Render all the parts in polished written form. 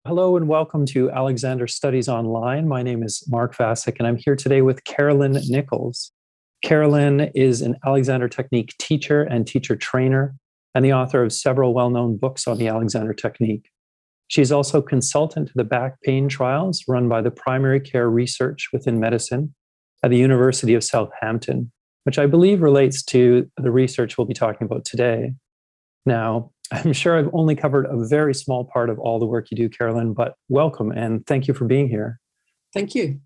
Hello and welcome to Alexander Studies Online. My name is Mark Vasic and I'm here today with Carolyn Nicholls. Carolyn is an Alexander Technique teacher and teacher trainer and the author of several well-known books on the Alexander Technique. She's also consultant to the back pain trials run by the Primary Care Research Within Medicine at the University of Southampton, which I believe relates to the research we'll be talking about today. Now, I'm sure I've only covered a very small part of all the work you do, Carolyn, but welcome and thank you for being here. Thank you.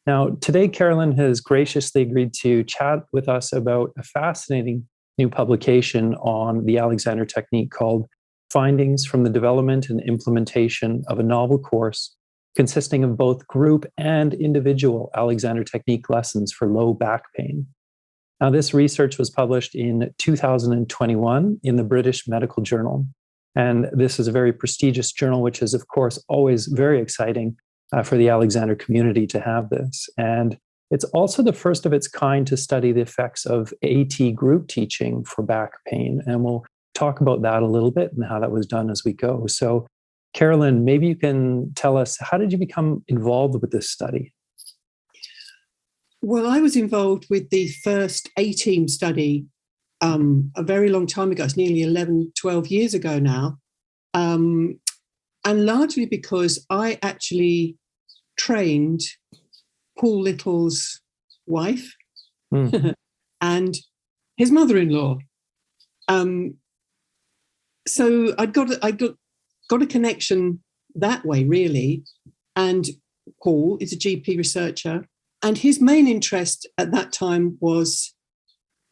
Now, today, Carolyn has graciously agreed to chat with us about a fascinating new publication on the Alexander Technique called Findings from the Development and Implementation of a Novel Course consisting of both group and individual Alexander Technique lessons for low back pain. Now, this research was published in 2021 in the British Medical Journal. And this is a very prestigious journal, which is, of course, always very exciting for the Alexander community to have this. And it's also the first of its kind to study the effects of AT group teaching for back pain. And we'll talk about that a little bit and how that was done as we go. So, Carolyn, maybe you can tell us, how did you become involved with this study? Well, I was involved with the first A-team study a very long time ago. It's nearly 11, 12 years ago now. And largely because I actually trained Paul Little's wife and his mother-in-law. So I got a connection that way, really. And Paul is a GP researcher. And his main interest at that time was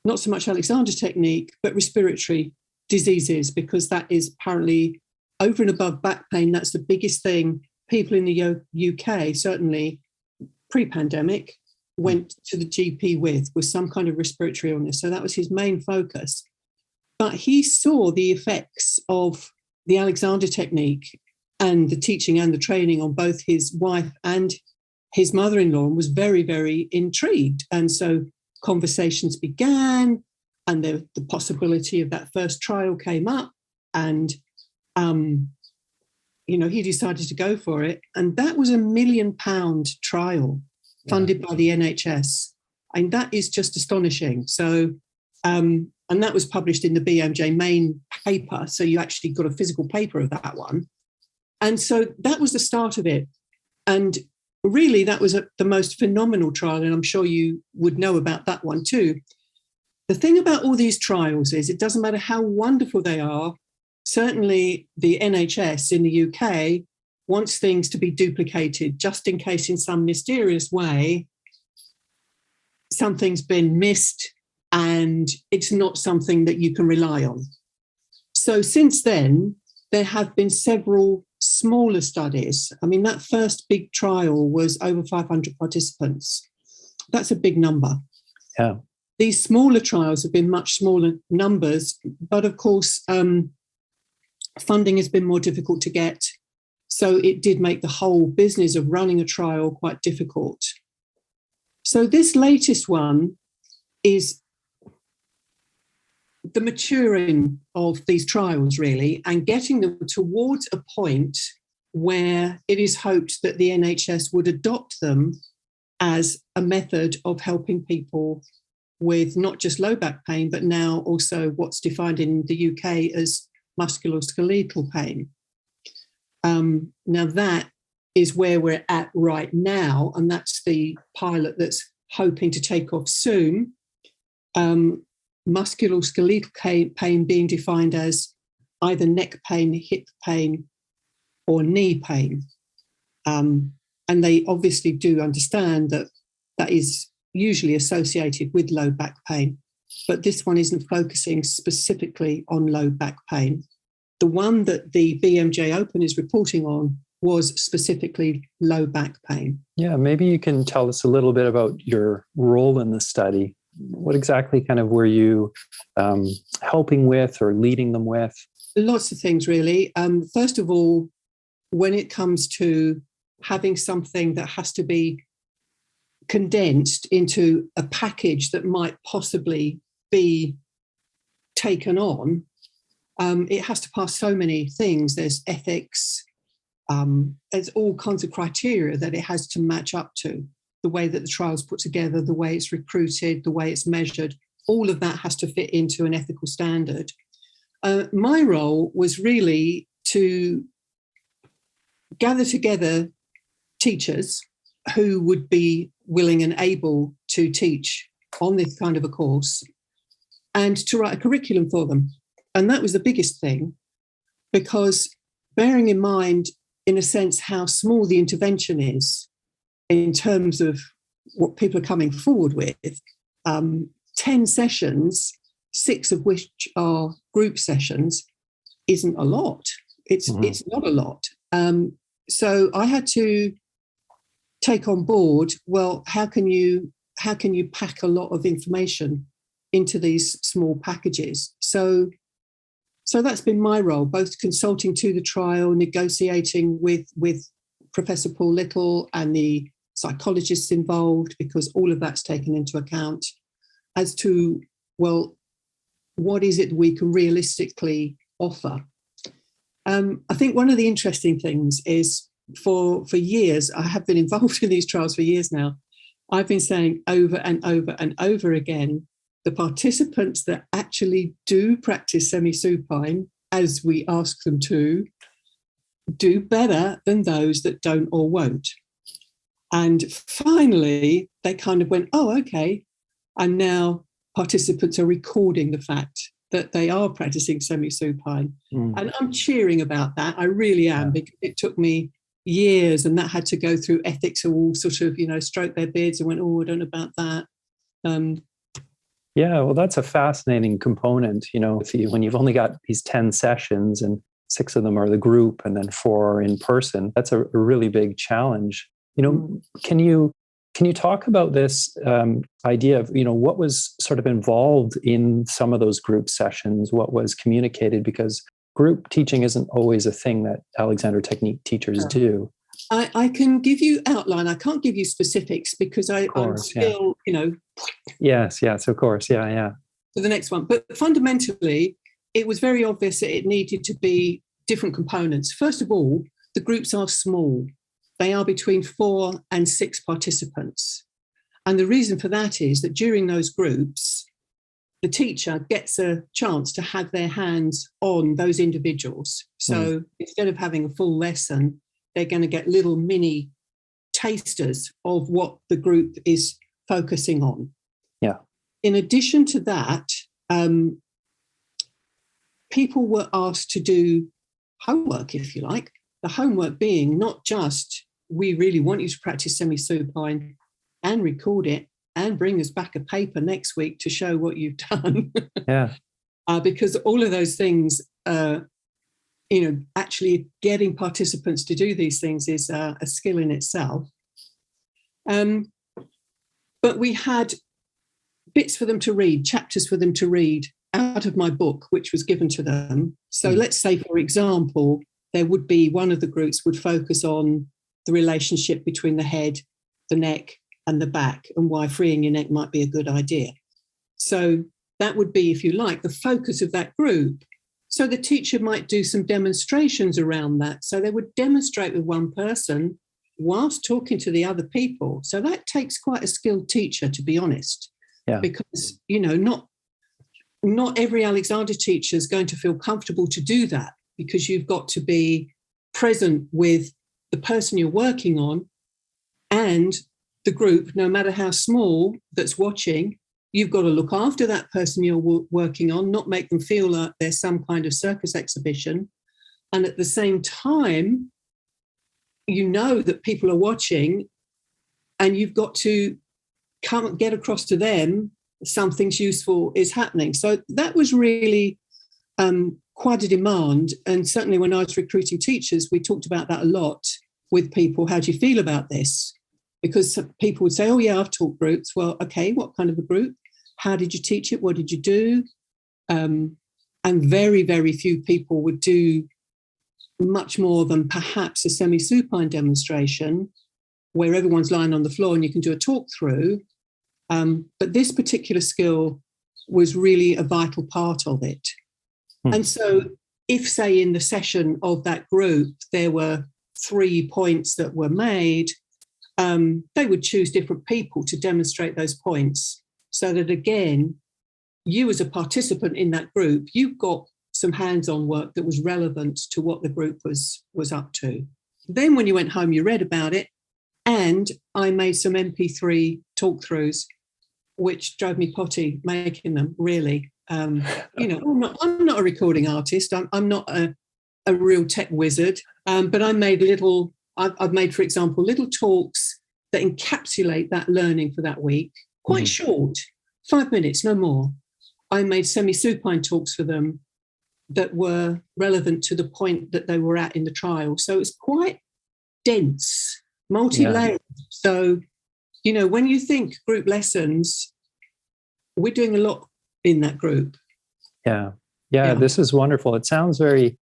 not so much Alexander Technique, but respiratory diseases, because that is apparently over and above back pain. That's the biggest thing people in the UK, certainly pre-pandemic, went to the GP with, was some kind of respiratory illness. So that was his main focus. But he saw the effects of the Alexander Technique and the teaching and the training on both his wife and his mother-in-law, and was very, very intrigued. And so conversations began, and the possibility of that first trial came up, and he decided to go for it. And that was £1 million trial funded by the NHS. And that is just astonishing. So, and that was published in the BMJ main paper. So you actually got a physical paper of that one. And so that was the start of it. And really, that was the most phenomenal trial, and I'm sure you would know about that one too. The thing about all these trials is it doesn't matter how wonderful they are. Certainly the NHS in the UK wants things to be duplicated just in case in some mysterious way something's been missed and it's not something that you can rely on. So since then, there have been several smaller studies. I mean, that first big trial was over 500 participants. That's a big number. Yeah. These smaller trials have been much smaller numbers, but of course, funding has been more difficult to get. So it did make the whole business of running a trial quite difficult. So this latest one is the maturing of these trials, really, and getting them towards a point where it is hoped that the NHS would adopt them as a method of helping people with not just low back pain, but now also what's defined in the UK as musculoskeletal pain. Now that is where we're at right now, and that's the pilot that's hoping to take off soon. Musculoskeletal pain being defined as either neck pain, hip pain, or knee pain. And they obviously do understand that that is usually associated with low back pain. But this one isn't focusing specifically on low back pain. The one that the BMJ Open is reporting on was specifically low back pain. Yeah, maybe you can tell us a little bit about your role in the study. What exactly kind of were you helping with or leading them with? Lots of things, really. First of all, when it comes to having something that has to be condensed into a package that might possibly be taken on, it has to pass so many things. There's ethics, there's all kinds of criteria that it has to match up to. The way that the trial's put together, the way it's recruited, the way it's measured, all of that has to fit into an ethical standard. My role was really to gather together teachers who would be willing and able to teach on this kind of a course and to write a curriculum for them. And that was the biggest thing, because bearing in mind, in a sense, how small the intervention is in terms of what people are coming forward with, 10 sessions, 6 of which are group sessions, isn't a lot. It's not a lot. So I had to take on board, well, how can you pack a lot of information into these small packages? So that's been my role, both consulting to the trial, negotiating with Professor Paul Little and the psychologists involved, because all of that's taken into account as to, well, what is it we can realistically offer? I think one of the interesting things is for years, I have been involved in these trials for years now, I've been saying over and over and over again, the participants that actually do practice semi-supine, as we ask them to, do better than those that don't or won't. And finally, they kind of went, oh, okay. And now participants are recording the fact that they are practicing semi-supine. And I'm cheering about that. I really am, because it took me years, and that had to go through ethics who all sort of, stroke their beards and went, oh, I don't know about that. Yeah, well, that's a fascinating component, when you've only got these 10 sessions and 6 of them are the group and then 4 are in person. That's a really big challenge. Can you talk about this idea of, what was sort of involved in some of those group sessions, what was communicated? Because group teaching isn't always a thing that Alexander Technique teachers do. I can give you outline. I can't give you specifics because I'm still, Yes, of course. Yeah. For the next one. But fundamentally, it was very obvious that it needed to be different components. First of all, the groups are small. They are between 4 and 6 participants. And the reason for that is that during those groups, the teacher gets a chance to have their hands on those individuals. So instead of having a full lesson, they're going to get little mini tasters of what the group is focusing on. Yeah. In addition to that, people were asked to do homework, if you like. The homework being not just, we really want you to practice semi-supine and record it and bring us back a paper next week to show what you've done. Yeah. Because all of those things, actually getting participants to do these things is a skill in itself. But we had bits for them to read, chapters for them to read out of my book, which was given to them. So let's say, for example, there would be one of the groups would focus on the relationship between the head, the neck, and the back, and why freeing your neck might be a good idea. So that would be, if you like, the focus of that group. So the teacher might do some demonstrations around that. So they would demonstrate with one person whilst talking to the other people. So that takes quite a skilled teacher, to be honest, because, not every Alexander teacher is going to feel comfortable to do that, because you've got to be present with the person you're working on and the group, no matter how small, that's watching. You've got to look after that person you're working on, not make them feel like there's some kind of circus exhibition. And at the same time, that people are watching, and you've got to get across to them something's useful is happening. So that was really quite a demand. And certainly when I was recruiting teachers, we talked about that a lot with people. How do you feel about this? Because people would say, oh, yeah, I've taught groups. Well, okay, what kind of a group? How did you teach it? What did you do? And very, very few people would do much more than perhaps a semi-supine demonstration where everyone's lying on the floor and you can do a talk through. But this particular skill was really a vital part of it. And so if, say, in the session of that group, there were 3 points that were made, they would choose different people to demonstrate those points, so that, again, you as a participant in that group, you got some hands-on work that was relevant to what the group was up to. Then when you went home, you read about it, and I made some MP3 talk-throughs, which drove me potty making them, really. I'm not a recording artist. I'm not a real tech wizard, but I made I've made, for example, little talks that encapsulate that learning for that week, quite short, 5 minutes, no more. I made semi-supine talks for them that were relevant to the point that they were at in the trial. So it's quite dense, multi-layered. Yeah. So, when you think group lessons, we're doing a lot in that group. Yeah. This is wonderful. It sounds very,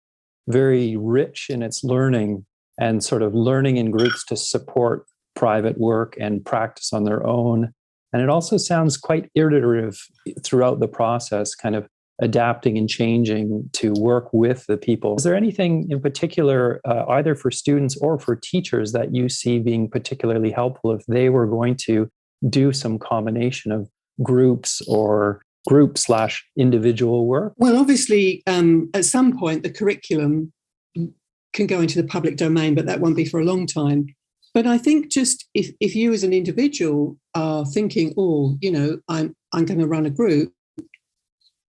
very rich in its learning, and sort of learning in groups to support private work and practice on their own. And it also sounds quite iterative throughout the process, kind of adapting and changing to work with the people. Is there anything in particular, either for students or for teachers, that you see being particularly helpful if they were going to do some combination of groups or group/individual work? Well, obviously, at some point, the curriculum can go into the public domain, but that won't be for a long time. But I think just if you as an individual are thinking, I'm going to run a group,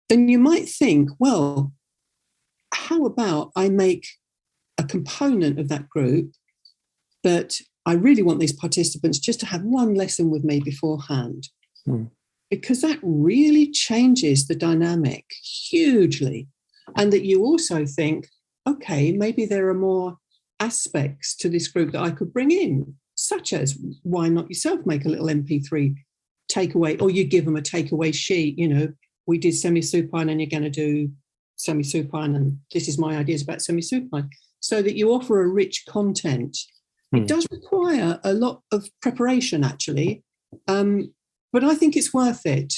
then you might think, well, how about I make a component of that group that I really want these participants just to have one lesson with me beforehand? Because that really changes the dynamic hugely. And that you also think, okay, maybe there are more aspects to this group that I could bring in, such as, why not yourself make a little MP3 takeaway, or you give them a takeaway sheet, we did semi-supine and you're going to do semi-supine, and this is my ideas about semi-supine, so that you offer a rich content. It does require a lot of preparation, actually, but I think it's worth it.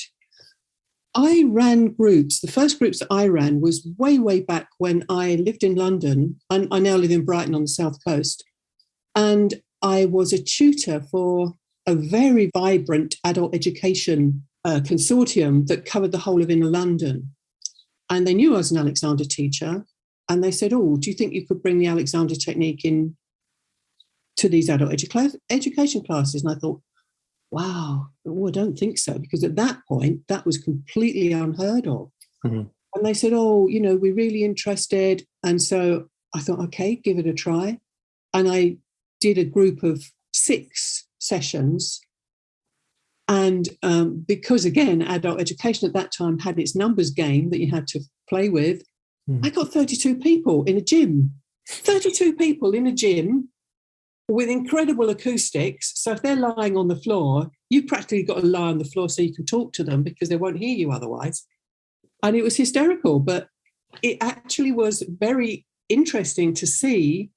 I ran groups. The first groups that I ran was way, way back when I lived in London. I now live in Brighton on the south coast. And I was a tutor for a very vibrant adult education consortium that covered the whole of inner London. And they knew I was an Alexander teacher. And they said, do you think you could bring the Alexander technique in to these adult education classes? And I thought, wow, I don't think so, because at that point, that was completely unheard of. And they said, we're really interested. And so I thought, okay, give it a try. And I did a group of 6 sessions. And because, again, adult education at that time had its numbers game that you had to play with, I got 32 people in a gym. 32 people in a gym with incredible acoustics. So if they're lying on the floor, you've practically got to lie on the floor so you can talk to them, because they won't hear you otherwise. And it was hysterical, but it actually was very interesting to see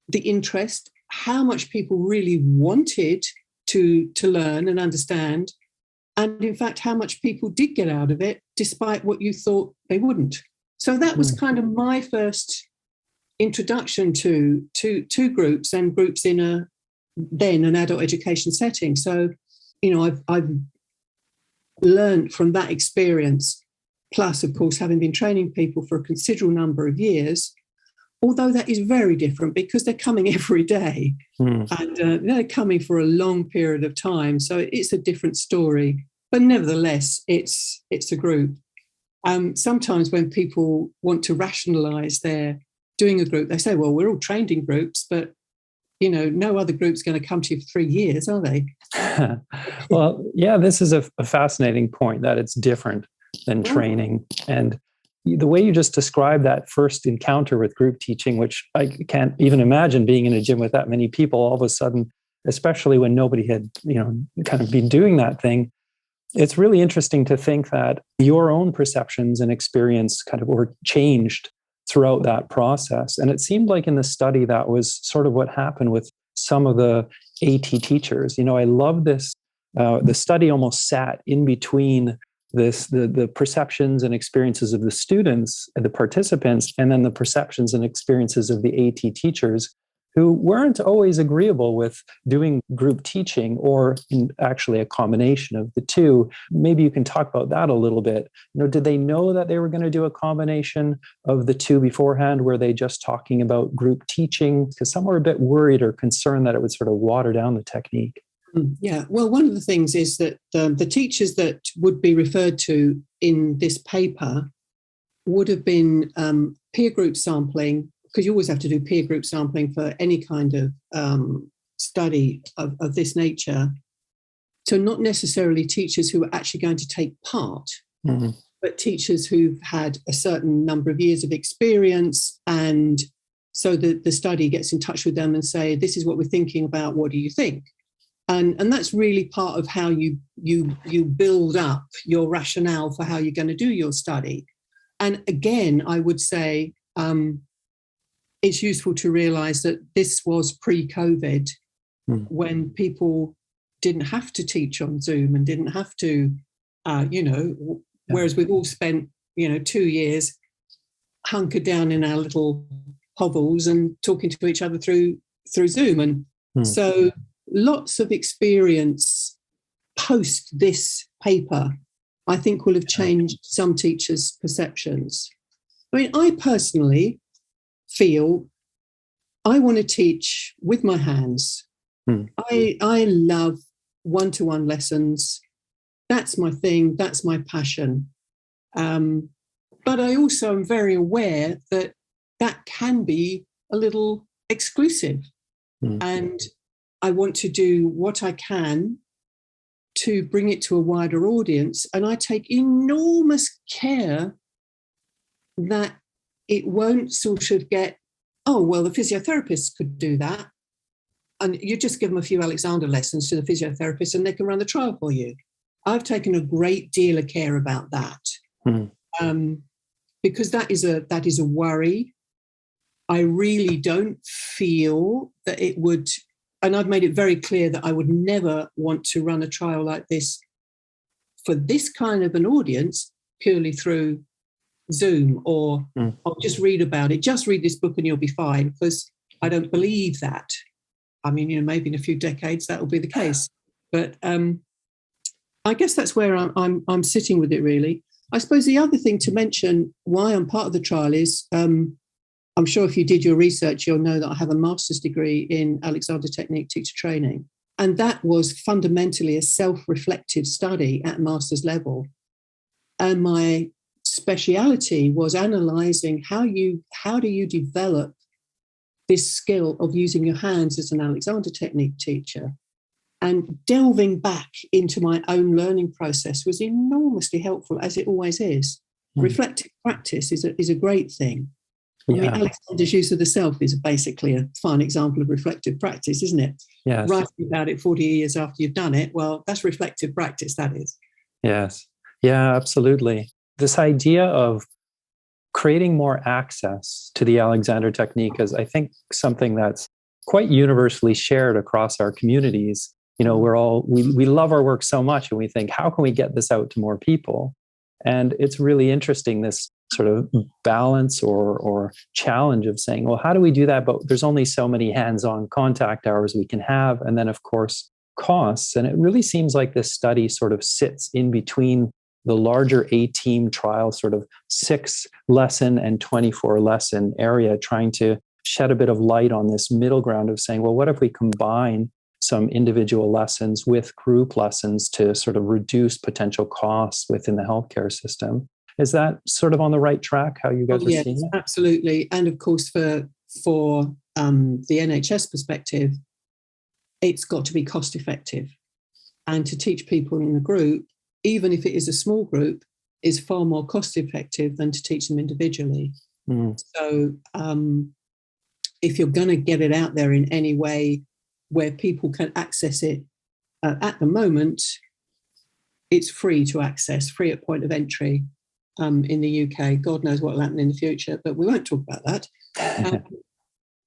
the interest, how much people really wanted to learn and understand, and in fact, how much people did get out of it, despite what you thought they wouldn't. So that was kind of my first introduction to groups, and groups in an adult education setting. So, I've learned from that experience, plus, of course, having been training people for a considerable number of years, although that is very different because they're coming every day and they're coming for a long period of time. So it's a different story, but nevertheless, it's a group. Sometimes when people want to rationalize their doing a group, they say, well, we're all trained in groups, but no other group's going to come to you for 3 years, are they? Well, yeah, this is a fascinating point, that it's different than training. And the way you just described that first encounter with group teaching, which I can't even imagine being in a gym with that many people all of a sudden, especially when nobody had, kind of been doing that thing. It's really interesting to think that your own perceptions and experience kind of were changed throughout that process. And it seemed like in the study that was sort of what happened with some of the AT teachers. I love this. The study almost sat in between the perceptions and experiences of the students, the participants, and then the perceptions and experiences of the AT teachers, who weren't always agreeable with doing group teaching or actually a combination of the two. Maybe you can talk about that a little bit. Did they know that they were going to do a combination of the two beforehand? Were they just talking about group teaching? Because some were a bit worried or concerned that it would sort of water down the technique. Yeah, well, one of the things is that the teachers that would be referred to in this paper would have been peer group sampling, because you always have to do peer group sampling for any kind of study of this nature. So not necessarily teachers who are actually going to take part, but teachers who've had a certain number of years of experience, and so the study gets in touch with them and say, this is what we're thinking about, what do you think? And that's really part of how you build up your rationale for how you're going to do your study. And again, I would say it's useful to realise that this was pre-COVID, when people didn't have to teach on Zoom and didn't have to, whereas we've all spent, 2 years hunkered down in our little hovels and talking to each other through Zoom. And so lots of experience post this paper, I think, will have changed some teachers' perceptions. I mean, I personally feel I want to teach with my hands. I love one-to-one lessons. That's my thing. That's my passion. But I also am very aware that that can be a little exclusive. And I want to do what I can to bring it to a wider audience. And I take enormous care that it won't sort of get, oh, well, the physiotherapists could do that. And you just give them a few Alexander lessons to the physiotherapist and they can run the trial for you. I've taken a great deal of care about that, because that is a worry. I really don't feel that it would, and I've made it very clear that I would never want to run a trial like this for this kind of an audience purely through Zoom or just read about it. Just read this book and you'll be fine, because I don't believe that. I mean, maybe in a few decades that will be the case. But I guess that's where I'm sitting with it, really. I suppose the other thing to mention why I'm part of the trial is I'm sure if you did your research, you'll know that I have a master's degree in Alexander Technique teacher training. And that was fundamentally a self-reflective study at master's level. And my speciality was analysing how do you develop this skill of using your hands as an Alexander Technique teacher. And delving back into my own learning process was enormously helpful, as it always is. Reflective practice is a great thing. I mean, Alexander's use of the self is basically a fine example of reflective practice, isn't it? Yes. Writing about it 40 years after you've done it, well, that's reflective practice, that is. Yes. Yeah, absolutely. This idea of creating more access to the Alexander Technique is, I think, something that's quite universally shared across our communities. We love our work so much and we think, how can we get this out to more people? And it's really interesting, this sort of balance or challenge of saying, well, how do we do that? But there's only so many hands-on contact hours we can have. And then, of course, costs. And it really seems like this study sort of sits in between the larger A-team trial, sort of 6-lesson and 24-lesson area, trying to shed a bit of light on this middle ground of saying, well, what if we combine some individual lessons with group lessons to sort of reduce potential costs within the healthcare system? Is that sort of on the right track, how you guys are seeing it? Absolutely. And of course, for the NHS perspective, it's got to be cost effective. And to teach people in a group, even if it is a small group, is far more cost effective than to teach them individually. So if you're going to get it out there in any way where people can access it, at the moment, it's free to access, free at point of entry. In the UK, God knows what will happen in the future, but we won't talk about that.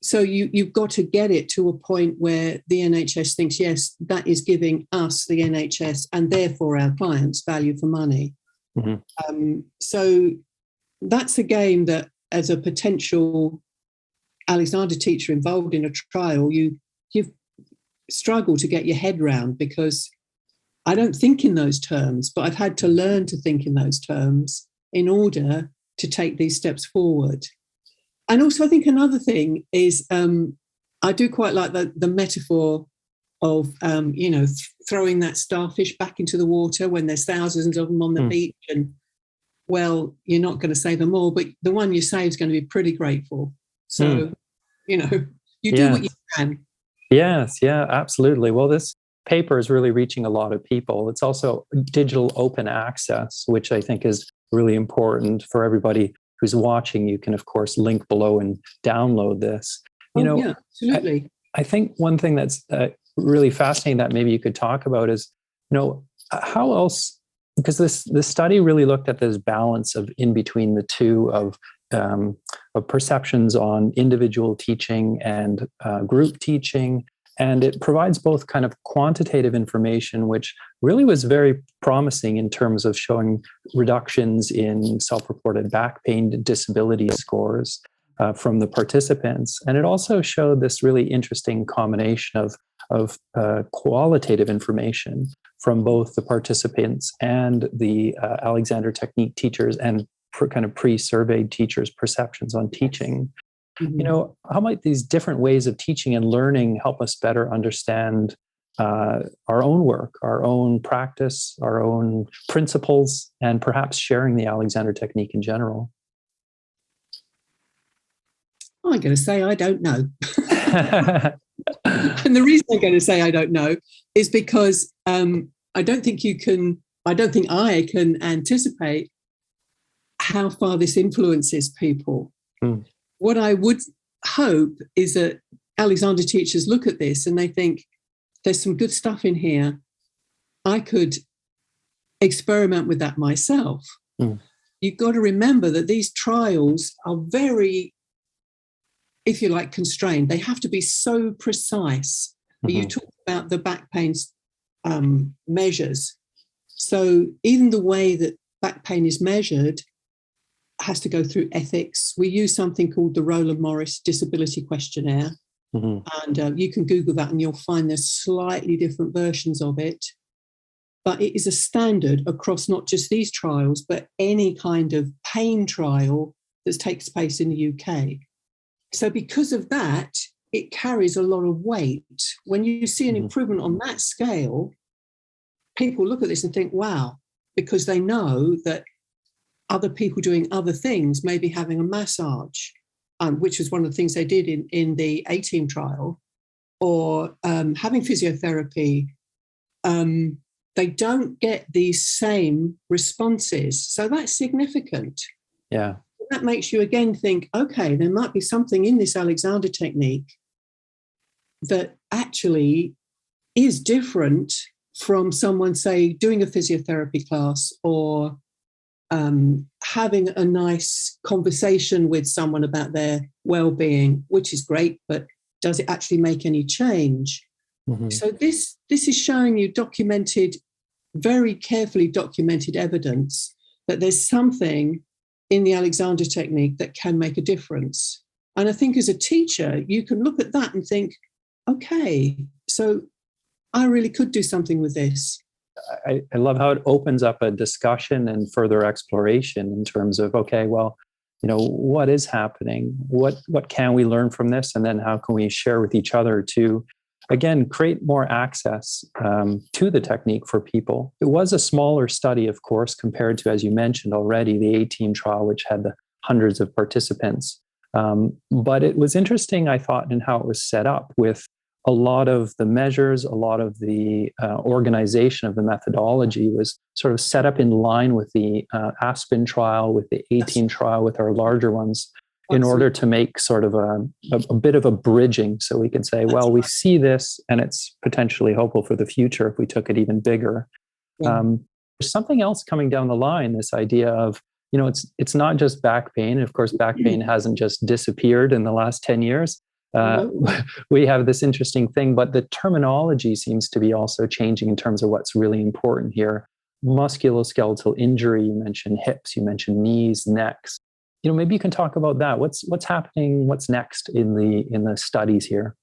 So you've got to get it to a point where the NHS thinks, yes, that is giving us, the NHS, and therefore our clients, value for money. So that's a game that, as a potential Alexander teacher involved in a trial, you've struggled to get your head round, because I don't think in those terms, but I've had to learn to think in those terms in order to take these steps forward. And also, I think another thing is I do quite like the metaphor of, throwing that starfish back into the water when there's thousands of them on the beach. And, well, you're not going to save them all, but the one you save is going to be pretty grateful. So, you do what you can. Yes, yeah, absolutely. Well, this paper is really reaching a lot of people. It's also digital open access, which I think is really important for everybody who's watching. You can, of course, link below and download this. Yeah, absolutely. I think one thing that's really fascinating that maybe you could talk about is, how else, because this study really looked at this balance of in between the two of perceptions on individual teaching and group teaching. And it provides both kind of quantitative information, which really was very promising in terms of showing reductions in self-reported back pain disability scores from the participants. And it also showed this really interesting combination of qualitative information from both the participants and the Alexander Technique teachers and kind of pre-surveyed teachers' perceptions on teaching. How might these different ways of teaching and learning help us better understand our own work, our own practice, our own principles, and perhaps sharing the Alexander Technique in general? I'm going to say I don't know. And the reason I'm going to say I don't know is because I don't think I can anticipate how far this influences people. What I would hope is that Alexander teachers look at this and they think, there's some good stuff in here. I could experiment with that myself. You've got to remember that these trials are very, if you like, constrained. They have to be so precise. You talk about the back pain measures. So even the way that back pain is measured has to go through ethics. We use something called the Roland Morris Disability Questionnaire. And you can Google that and you'll find there's slightly different versions of it. But it is a standard across not just these trials, but any kind of pain trial that takes place in the UK. So because of that, it carries a lot of weight. When you see an improvement on that scale, people look at this and think, wow, because they know that other people doing other things, maybe having a massage, which was one of the things they did in the A-team trial, or having physiotherapy, they don't get these same responses. So that's significant. Yeah. That makes you again think, okay, there might be something in this Alexander technique that actually is different from someone, say, doing a physiotherapy class or having a nice conversation with someone about their well-being, which is great, but does it actually make any change? So this is showing you very carefully documented evidence that there's something in the Alexander technique that can make a difference. And I think as a teacher, you can look at that and think, okay, so I really could do something with this. I love how it opens up a discussion and further exploration in terms of, okay, well, what is happening? What can we learn from this? And then how can we share with each other to, again, create more access to the technique for people? It was a smaller study, of course, compared to, as you mentioned already, the A-team trial, which had the hundreds of participants. But it was interesting, I thought, in how it was set up with a lot of the measures, a lot of the organization of the methodology was sort of set up in line with the Aspen trial, with the A-team trial, with our larger ones, in order to make sort of a bit of a bridging. So we can say, well, we see this and it's potentially hopeful for the future if we took it even bigger. There's something else coming down the line, this idea of, it's not just back pain. Of course, back pain hasn't just disappeared in the last 10 years. We have this interesting thing, but the terminology seems to be also changing in terms of what's really important here. Musculoskeletal injury, you mentioned hips, you mentioned knees, necks. maybe you can talk about that. What's happening? What's next in the studies here?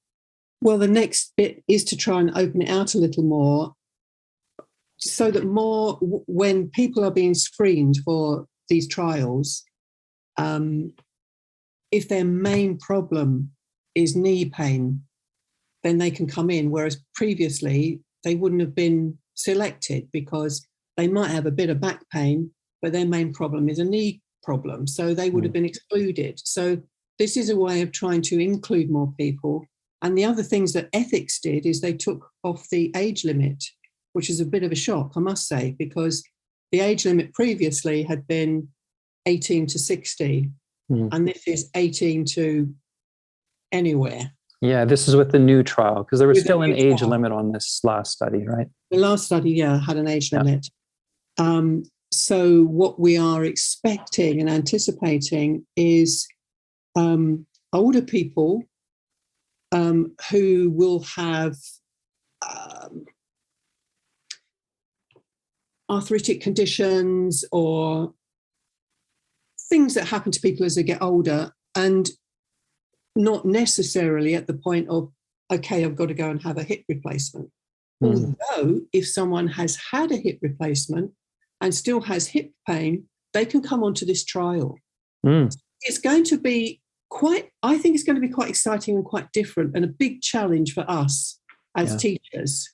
Well, the next bit is to try and open it out a little more, so that when people are being screened for these trials, if their main problem is knee pain, then they can come in, whereas previously they wouldn't have been selected because they might have a bit of back pain, but their main problem is a knee problem, so they would have been excluded. So this is a way of trying to include more people. And the other things that ethics did is they took off the age limit, which is a bit of a shock, I must say, because the age limit previously had been 18 to 60, and this is 18 to anywhere. Yeah, this is with the new trial, because there was With the still an new age trial. limit on this last study, right? The last study, yeah, had an age limit. So what we are expecting and anticipating is older people who will have arthritic conditions or things that happen to people as they get older, and not necessarily at the point of, okay, I've got to go and have a hip replacement. Although if someone has had a hip replacement and still has hip pain, they can come onto this trial. It's going to be I think it's going to be quite exciting and quite different, and a big challenge for us as teachers.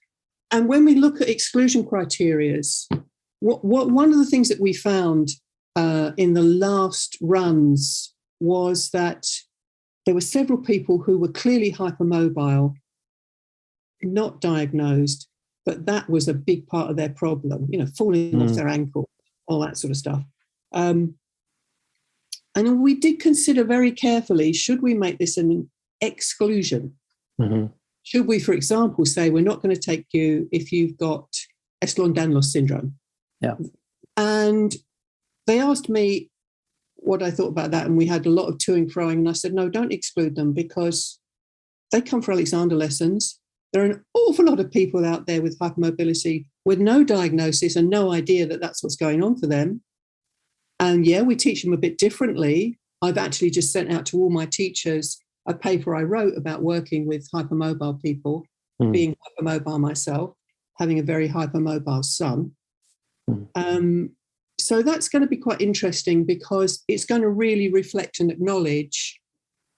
And when we look at exclusion criteria, one of the things that we found in the last runs was that there were several people who were clearly hypermobile, not diagnosed, but that was a big part of their problem, falling off their ankle, all that sort of stuff. And we did consider very carefully, should we make this an exclusion? Should we, for example, say we're not going to take you if you've got Ehlers-Danlos syndrome? Yeah. And they asked me what I thought about that, and we had a lot of to and froing, and I said, no, don't exclude them, because they come for Alexander lessons. There are an awful lot of people out there with hypermobility with no diagnosis and no idea that that's what's going on for them. And yeah, we teach them a bit differently. I've actually just sent out to all my teachers a paper I wrote about working with hypermobile people, being hypermobile myself, having a very hypermobile son. So that's going to be quite interesting, because it's going to really reflect and acknowledge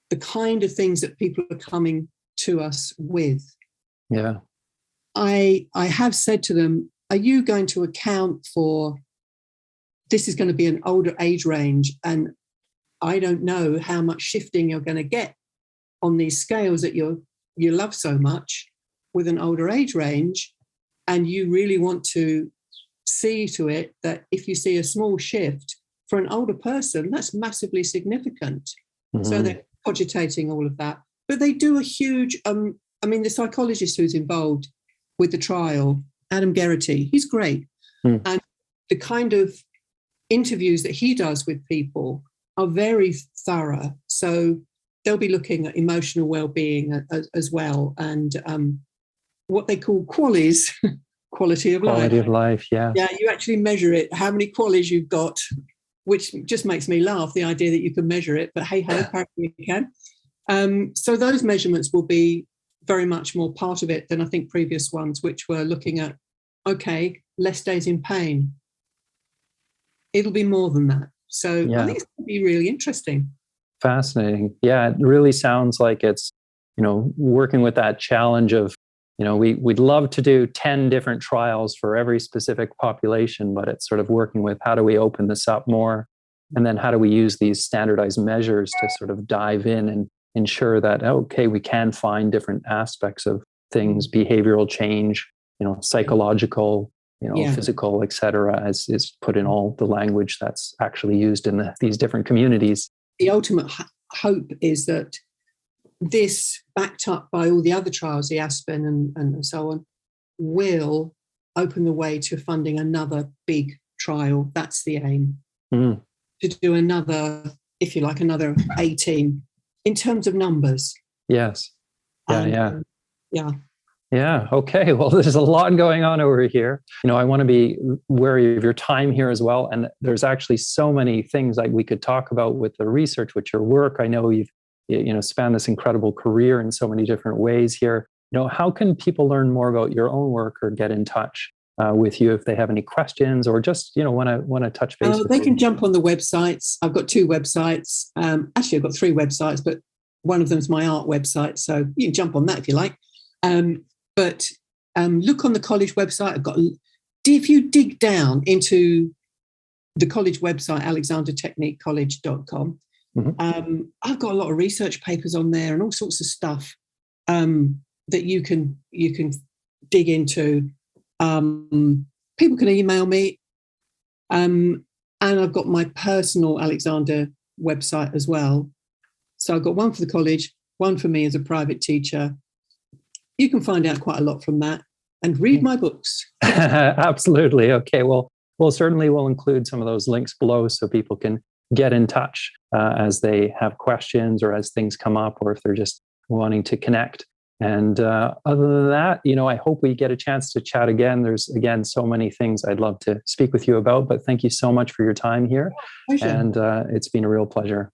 the kind of things that people are coming to us with. Yeah. I have said to them, are you going to account for this is going to be an older age range, and I don't know how much shifting you're going to get on these scales that you love so much with an older age range, and you really want to see to it that if you see a small shift for an older person, that's massively significant. So they're cogitating all of that. But they do a huge, the psychologist who's involved with the trial, Adam Geraghty, he's great. And the kind of interviews that he does with people are very thorough. So they'll be looking at emotional well-being as well, and what they call QALYs, quality of life. Quality of life, yeah. Yeah, you actually measure it, how many QALYs you've got, which just makes me laugh, the idea that you can measure it, but hey-ho, apparently you can. So those measurements will be very much more part of it than I think previous ones, which were looking at, okay, less days in pain. It'll be more than that. So I think it's going to be really interesting. Fascinating. Yeah, it really sounds like it's, working with that challenge of, we'd love to do 10 different trials for every specific population, but it's sort of working with how do we open this up more? And then how do we use these standardized measures to sort of dive in and ensure that, okay, we can find different aspects of things, behavioral change, psychological, physical, et cetera, as is put in all the language that's actually used in these different communities. The ultimate hope is that this, backed up by all the other trials, the Aspen and so on, will open the way to funding another big trial. That's the aim. To do another, if you like, another 18 in terms of numbers. Yes. Yeah. Yeah. Okay. Well, there's a lot going on over here. I want to be wary of your time here as well. And there's actually so many things like we could talk about with the research, with your work. I know you've, spanned this incredible career in so many different ways here. How can people learn more about your own work or get in touch with you if they have any questions or just, want to touch base with They you? can jump on the websites. I've got two websites. Actually, I've got three websites, but one of them is my art website. So you can jump on that if you like. But look on the college website. If you dig down into the college website, alexandertechniquecollege.com, I've got a lot of research papers on there and all sorts of stuff that you can dig into. People can email me, and I've got my personal Alexander website as well. So I've got one for the college, one for me as a private teacher. You can find out quite a lot from that and read my books. Absolutely. Okay. Well, certainly we'll include some of those links below so people can get in touch as they have questions or as things come up or if they're just wanting to connect. And other than that, I hope we get a chance to chat again. There's, again, so many things I'd love to speak with you about, but thank you so much for your time here. Pleasure. And it's been a real pleasure.